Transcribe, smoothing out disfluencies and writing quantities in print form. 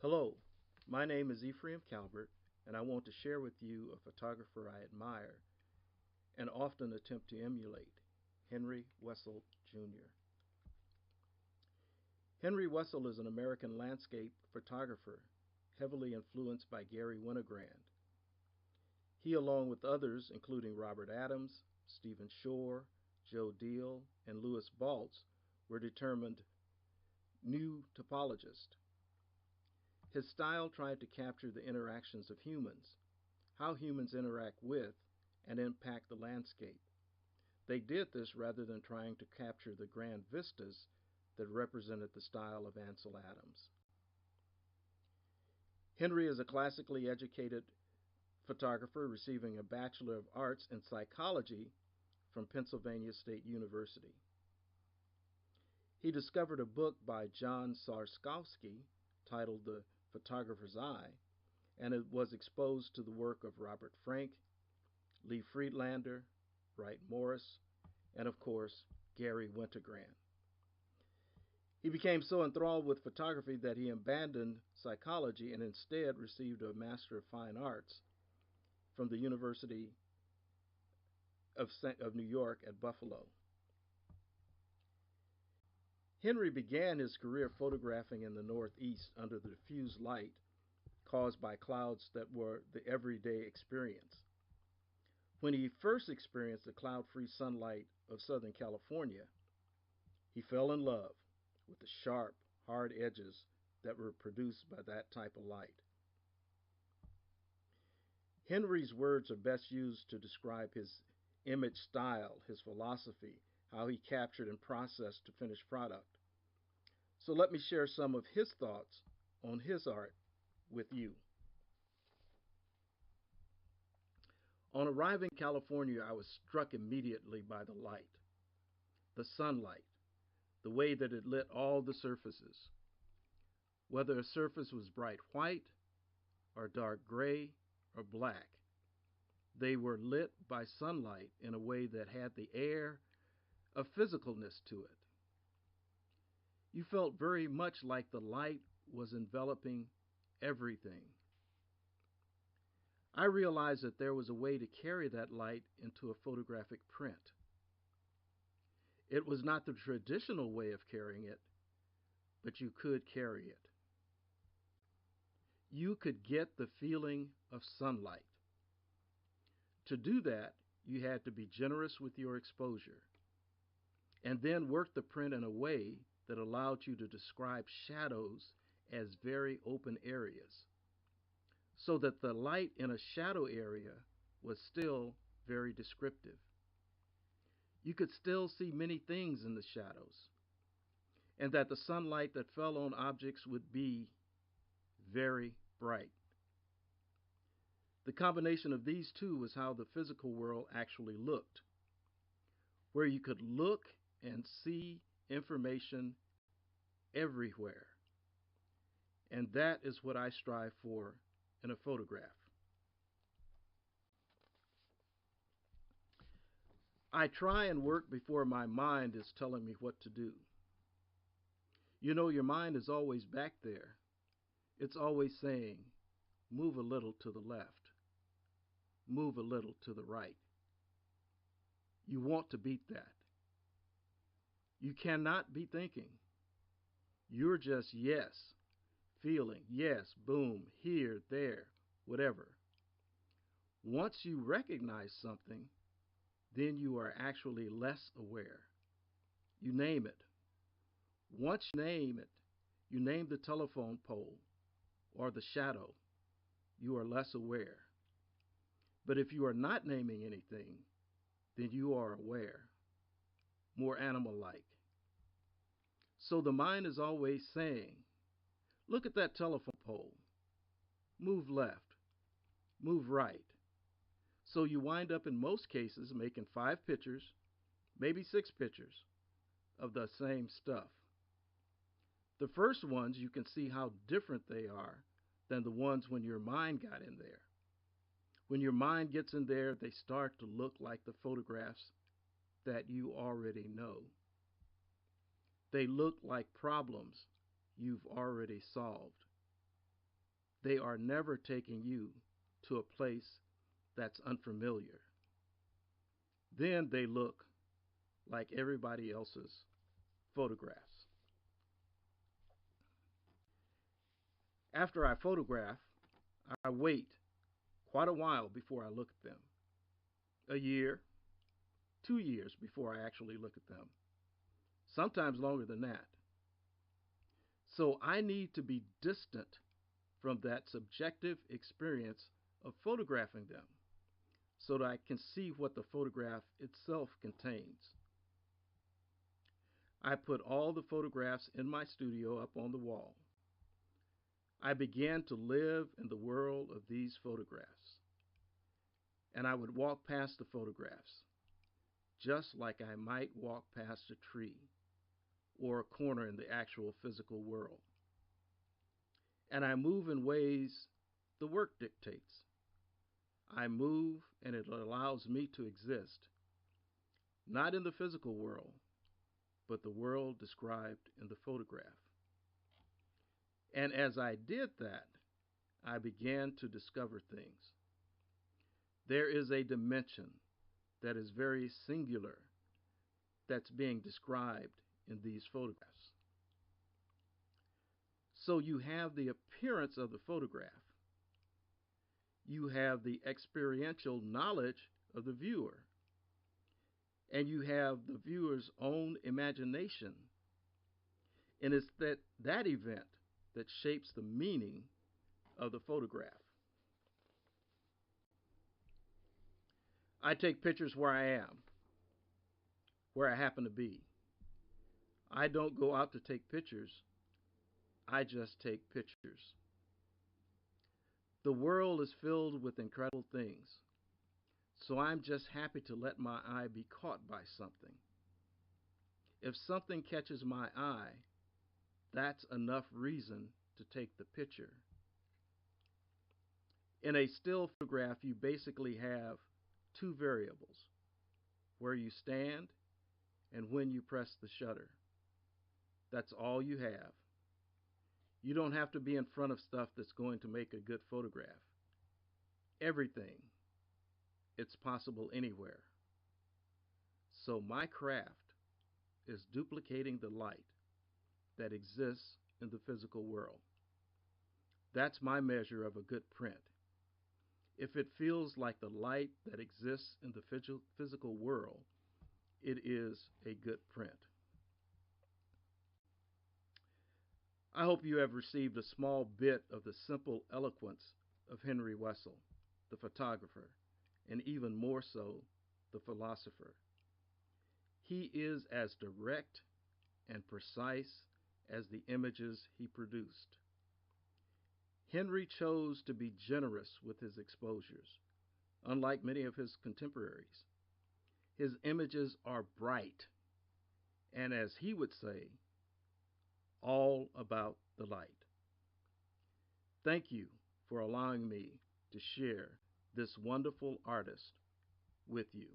Hello, my name is Ephraim Calvert, and I want to share with you a photographer I admire and often attempt to emulate, Henry Wessel, Jr. Henry Wessel is an American landscape photographer heavily influenced by Gary Winogrand. He, along with others, including Robert Adams, Stephen Shore, Joe Deal, and Louis Baltz, were determined new topologists. His style tried to capture the interactions of humans, how humans interact with and impact the landscape. They did this rather than trying to capture the grand vistas that represented the style of Ansel Adams. Henry is a classically educated photographer receiving a Bachelor of Arts in Psychology from Pennsylvania State University. He discovered a book by John Sarskowski titled The Photographer's Eye, and it was exposed to the work of Robert Frank, Lee Friedlander, Wright Morris, and of course, Gary Winogrand. He became so enthralled with photography that he abandoned psychology and instead received a Master of Fine Arts from the University of New York at Buffalo. Henry began his career photographing in the Northeast under the diffuse light caused by clouds that were the everyday experience. When he first experienced the cloud-free sunlight of Southern California, he fell in love with the sharp, hard edges that were produced by that type of light. Henry's words are best used to describe his image style, his philosophy, how he captured and processed the finished product. So let me share some of his thoughts on his art with you. On arriving in California, I was struck immediately by the light, the sunlight, the way that it lit all the surfaces. Whether a surface was bright white or dark gray or black, they were lit by sunlight in a way that had the air of physicalness to it. You felt very much like the light was enveloping everything. I realized that there was a way to carry that light into a photographic print. It was not the traditional way of carrying it, but you could carry it. You could get the feeling of sunlight. To do that, you had to be generous with your exposure, and then work the print in a way that allowed you to describe shadows as very open areas, so that the light in a shadow area was still very descriptive. You could still see many things in the shadows, and that the sunlight that fell on objects would be very bright. The combination of these two was how the physical world actually looked, where you could look and see information everywhere. And that is what I strive for in a photograph. I try and work before my mind is telling me what to do. You know, your mind is always back there. It's always saying, move a little to the left, move a little to the right. You want to beat that. You cannot be thinking. You're just yes, feeling, yes, boom, here, there, whatever. Once you recognize something, then you are actually less aware. You name it. Once you name it, you name the telephone pole or the shadow, you are less aware. But if you are not naming anything, then you are aware, more animal-like. So the mind is always saying, look at that telephone pole, move left, move right. So you wind up in most cases making 5 pictures, maybe 6 pictures of the same stuff. The first ones you can see how different they are than the ones when your mind got in there. When your mind gets in there, they start to look like the photographs that you already know. They look like problems you've already solved. They are never taking you to a place that's unfamiliar. Then they look like everybody else's photographs. After I photograph, I wait quite a while before I look at them. A year, 2 years before I actually look at them. Sometimes longer than that. So I need to be distant from that subjective experience of photographing them so that I can see what the photograph itself contains. I put all the photographs in my studio up on the wall. I began to live in the world of these photographs. And I would walk past the photographs, just like I might walk past a tree or a corner in the actual physical world. And I move in ways the work dictates. I move and it allows me to exist, not in the physical world, but the world described in the photograph. And as I did that, I began to discover things. There is a dimension that is very singular that's being described in these photographs. So you have the appearance of the photograph. You have the experiential knowledge of the viewer. And you have the viewer's own imagination. And it's that event that shapes the meaning of the photograph. I take pictures where I am, where I happen to be. I don't go out to take pictures. I just take pictures. The world is filled with incredible things. So I'm just happy to let my eye be caught by something. If something catches my eye, that's enough reason to take the picture. In a still photograph, you basically have two variables: where you stand and when you press the shutter. That's all you have. You don't have to be in front of stuff that's going to make a good photograph. Everything. It's possible anywhere. So my craft is duplicating the light that exists in the physical world. That's my measure of a good print. If it feels like the light that exists in the physical world, it is a good print. I hope you have received a small bit of the simple eloquence of Henry Wessel, the photographer, and even more so, the philosopher. He is as direct and precise as the images he produced. Henry chose to be generous with his exposures, unlike many of his contemporaries. His images are bright, and as he would say, all about the light. Thank you for allowing me to share this wonderful artist with you.